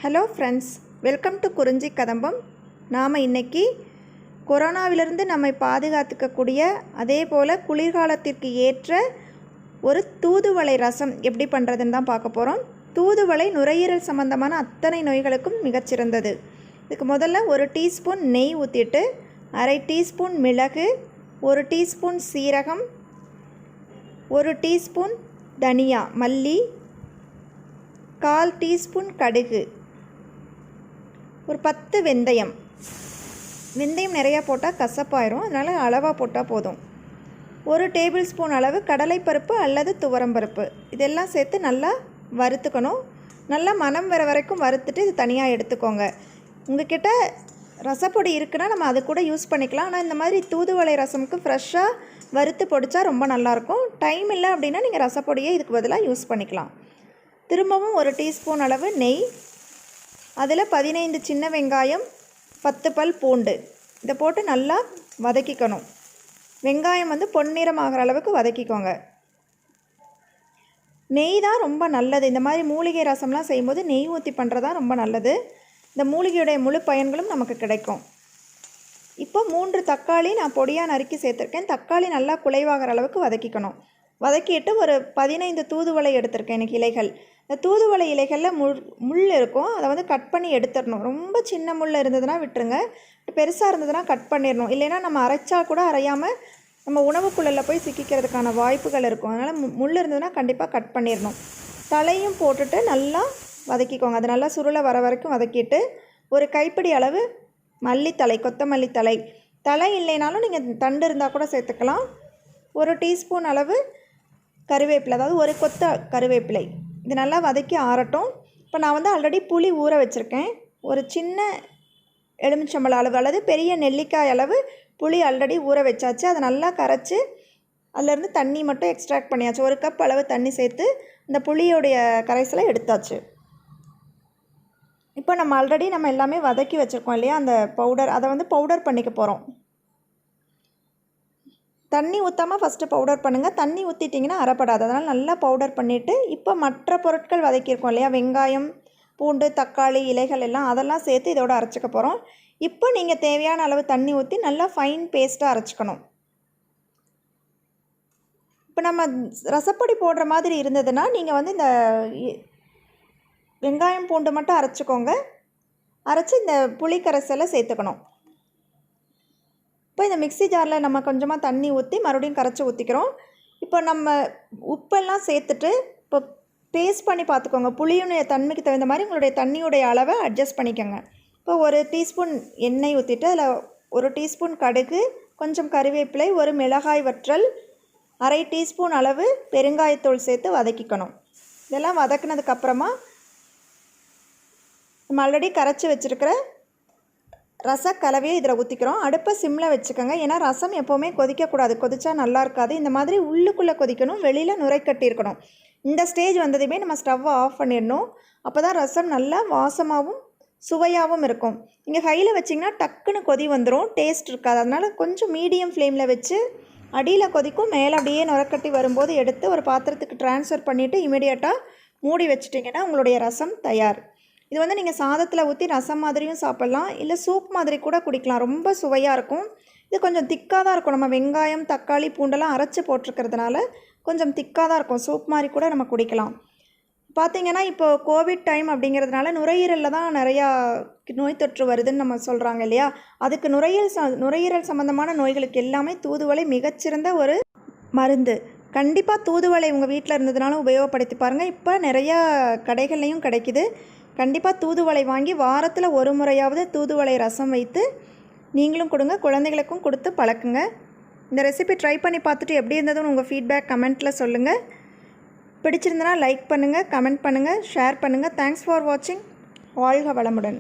Hello friends, welcome to Kurinjikadambam. நாம் இன்றைக்கி கொரோனாவிலிருந்து நம்மை பாதுகாத்துக்கக்கூடிய அதே போல் குளிர்காலத்திற்கு ஏற்ற ஒரு தூதுவளை ரசம் எப்படி பண்ணுறதுன்னு தான் பார்க்க போகிறோம். தூதுவளை நுரையீரல் சம்பந்தமான அத்தனை நோய்களுக்கும் மிகச்சிறந்தது. இதுக்கு முதல்ல ஒரு டீஸ்பூன் நெய் ஊற்றிட்டு, அரை டீஸ்பூன் மிளகு, ஒரு டீஸ்பூன் சீரகம், ஒரு டீஸ்பூன் தனியா மல்லி, 1/4 டீஸ்பூன் கடுகு, ஒரு 10 வெந்தயம். வெந்தயம் நிறையா போட்டால் கசப்பாயிரும், அதனால் அளவாக போட்டால் போதும். ஒரு டேபிள் ஸ்பூன் அளவு கடலைப்பருப்பு அல்லது துவரம்பருப்பு, இதெல்லாம் சேர்த்து நல்லா வறுத்துக்கணும். நல்லா மணம் வர வரைக்கும் வறுத்துட்டு இது தனியாக எடுத்துக்கோங்க. உங்கள்கிட்ட ரசப்பொடி இருக்குன்னா நம்ம அது கூட யூஸ் பண்ணிக்கலாம். ஆனால் இந்த மாதிரி தூதுவளை ரசமுக்கு ஃப்ரெஷ்ஷாக வறுத்து பொடிச்சா ரொம்ப நல்லாயிருக்கும். டைம் இல்லை அப்படின்னா நீங்கள் ரசப்பொடியை இதுக்கு பதிலாக யூஸ் பண்ணிக்கலாம். திரும்பவும் ஒரு டீஸ்பூன் அளவு நெய், அதில் 15 சின்ன வெங்காயம், 10 பல் பூண்டு, இதை போட்டு நல்லா வதக்கிக்கணும். வெங்காயம் பொன்னிறம் ஆகிற அளவுக்கு வதக்கிக்கோங்க. நெய் தான் ரொம்ப நல்லது. இந்த மாதிரி மூலிகை ரசம்லாம் செய்யும்போது நெய் ஊற்றி பண்ணுறது தான் ரொம்ப நல்லது. இந்த மூலிகையுடைய முழு பயன்களும் நமக்கு கிடைக்கும். இப்போ 3 தக்காளி நான் பொடியாக நறுக்கி சேர்த்துருக்கேன். தக்காளி நல்லா குலைவாகிற அளவுக்கு வதக்கிக்கணும். வதக்கிட்டு ஒரு 15 தூதுவளை எடுத்திருக்கேன். எனக்கு இலைகள், இந்த தூதுவளை இலைகளில் முள் இருக்கும், அதை கட் பண்ணி எடுத்துடணும். ரொம்ப சின்ன முள் இருந்ததுன்னா விட்டுருங்க, பெருசாக இருந்ததுன்னா கட் பண்ணிடணும். இல்லைன்னா நம்ம அரைச்சா கூட அரையாமல் நம்ம உணவுக்குள்ளே போய் சிக்கிக்கிறதுக்கான வாய்ப்புகள் இருக்கும். அதனால் முள் இருந்ததுன்னா கண்டிப்பாக கட் பண்ணிடணும். தலையும் போட்டுட்டு நல்லா வதக்கிக்கோங்க. அது நல்லா சுருளை வர வரைக்கும் வதக்கிட்டு, ஒரு கைப்பிடி அளவு மல்லித்தலை, கொத்தமல்லி தலை, தலை இல்லைனாலும் நீங்கள் தண்டு இருந்தால் கூட சேர்த்துக்கலாம். ஒரு டீஸ்பூன் அளவு கருவேப்பிலை, அதாவது ஒரு கொத்த கருவேப்பிலை. இது நல்லா வதக்கி ஆறட்டும். இப்போ நான் ஆல்ரெடி புளி ஊற வச்சுருக்கேன். ஒரு சின்ன எலுமிச்சம்பழம் அளவு அல்லது பெரிய நெல்லிக்காய் அளவு புளி ஆல்ரெடி ஊற வச்சாச்சு. அதை நல்லா கரைச்சி அதிலேருந்து தண்ணி மட்டும் எக்ஸ்ட்ராக்ட் பண்ணியாச்சு. 1 கப் அளவு தண்ணி சேர்த்து இந்த புளியோடைய கரைசலை எடுத்தாச்சு. இப்போ நம்ம ஆல்ரெடி எல்லாமே வதக்கி வச்சுருக்கோம் இல்லையா, அந்த பவுடர், அதை பவுடர் பண்ணிக்க போகிறோம். தண்ணி ஊற்றாமல் ஃபஸ்ட்டு பவுடர் பண்ணுங்கள். தண்ணி ஊற்றிட்டிங்கன்னா அரைப்படாது. அதனால் நல்லா பவுடர் பண்ணிவிட்டு, இப்போ மற்ற பொருட்கள் வதக்கியிருக்கோம் இல்லையா, வெங்காயம், பூண்டு, தக்காளி, இலைகள் எல்லாம், அதெல்லாம் சேர்த்து இதோட அரைச்சிக்க போகிறோம். இப்போ நீங்கள் தேவையான அளவு தண்ணி ஊற்றி நல்லா ஃபைன் பேஸ்ட்டாக அரைச்சிக்கணும். இப்போ நம்ம ரசப்பொடி போடுற மாதிரி இருந்ததுன்னா நீங்கள் இந்த வெங்காயம் பூண்டு மட்டும் அரைச்சிக்கோங்க. அரைச்சி இந்த புளி கரைசலை சேர்த்துக்கணும். இப்போ இந்த மிக்ஸி ஜாரில் நம்ம கொஞ்சமாக தண்ணி ஊற்றி மறுபடியும் கரைச்சி ஊற்றிக்கிறோம். இப்போ நம்ம உப்பெல்லாம் சேர்த்துட்டு இப்போ பேஸ்ட் பண்ணி பார்த்துக்கோங்க. புளியுடைய தன்மைக்கு தகுந்த மாதிரி உங்களுடைய தண்ணியுடைய அளவை அட்ஜஸ்ட் பண்ணிக்கோங்க. இப்போ ஒரு டீஸ்பூன் எண்ணெய் ஊற்றிட்டு அதில் ஒரு டீஸ்பூன் கடுகு, கொஞ்சம் கறிவேப்பிலை, ஒரு மிளகாய் வற்றல், அரை டீஸ்பூன் அளவு பெருங்காயத்தூள் சேர்த்து வதக்கிக்கணும். இதெல்லாம் வதக்கினதுக்கப்புறமா நம்ம ஆல்ரெடி கரைச்சி வச்சுருக்கிற ரச கலவையை இதில் ஊற்றிக்கிறோம். அடுப்பை சிம்மில் வச்சுக்கோங்க. ஏன்னா ரசம் எப்போவுமே கொதிக்கக்கூடாது, கொதிச்சா நல்லா இருக்காது. இந்த மாதிரி உள்ளுக்குள்ளே கொதிக்கணும், வெளியில் நுரை கட்டி இருக்கணும். இந்த ஸ்டேஜ் வந்ததுமே நம்ம ஸ்டவ்வை ஆஃப் பண்ணிடணும். அப்போ தான் ரசம் நல்லா வாசமாகவும் சுவையாகவும் இருக்கும். நீங்கள் ஹையில் வச்சிங்கன்னா டக்குன்னு கொதி வந்துடும், டேஸ்ட் இருக்காது. அதனால் கொஞ்சம் மீடியம் ஃப்ளேமில் வச்சு, அடியில் கொதிக்கும், மேலே அப்படியே நுரைக்கட்டி வரும்போது எடுத்து ஒரு பாத்திரத்துக்கு ட்ரான்ஸ்ஃபர் பண்ணிவிட்டு இமீடியட்டாக மூடி வச்சிட்டிங்கன்னா உங்களுடைய ரசம் தயார். இது நீங்கள் சாதத்தில் ஊற்றி ரசம் மாதிரியும் சாப்பிட்லாம், இல்லை சூப் மாதிரி கூட குடிக்கலாம். ரொம்ப சுவையாக இருக்கும். இது கொஞ்சம் திக்காக தான் இருக்கும். நம்ம வெங்காயம், தக்காளி, பூண்டெல்லாம் அரைச்சி போட்டிருக்கிறதுனால கொஞ்சம் திக்காக தான் இருக்கும். சூப் மாதிரி கூட நம்ம குடிக்கலாம். பார்த்திங்கன்னா இப்போ கோவிட் டைம் அப்படிங்கிறதுனால நுரையீரலில் தான் நிறையா நோய் தொற்று வருதுன்னு நம்ம சொல்கிறாங்க இல்லையா. அதுக்கு நுரையீரல் சம்மந்தமான நோய்களுக்கு எல்லாமே தூதுவளை மிகச்சிறந்த ஒரு மருந்து. கண்டிப்பாக தூதுவளை உங்கள் வீட்டில் இருந்ததுனால உபயோகப்படுத்தி பாருங்கள். இப்போ நிறையா கடைகள்லையும் கிடைக்கிது. கண்டிப்பாக தூதுவளை வாங்கி வாரத்தில் ஒரு முறையாவது தூதுவளை ரசம் வைத்து நீங்களும் கொடுங்க, குழந்தைகளுக்கும் கொடுத்து பழக்குங்க. இந்த ரெசிபி ட்ரை பண்ணி பார்த்துட்டு எப்படி இருந்ததுன்னு உங்கள் ஃபீட்பேக் கமெண்ட்டில் சொல்லுங்கள். பிடிச்சிருந்தனா லைக் பண்ணுங்கள், கமெண்ட் பண்ணுங்கள், ஷேர் பண்ணுங்கள். தேங்க்ஸ் ஃபார் வாட்சிங். வாழ்க வளமுடன்.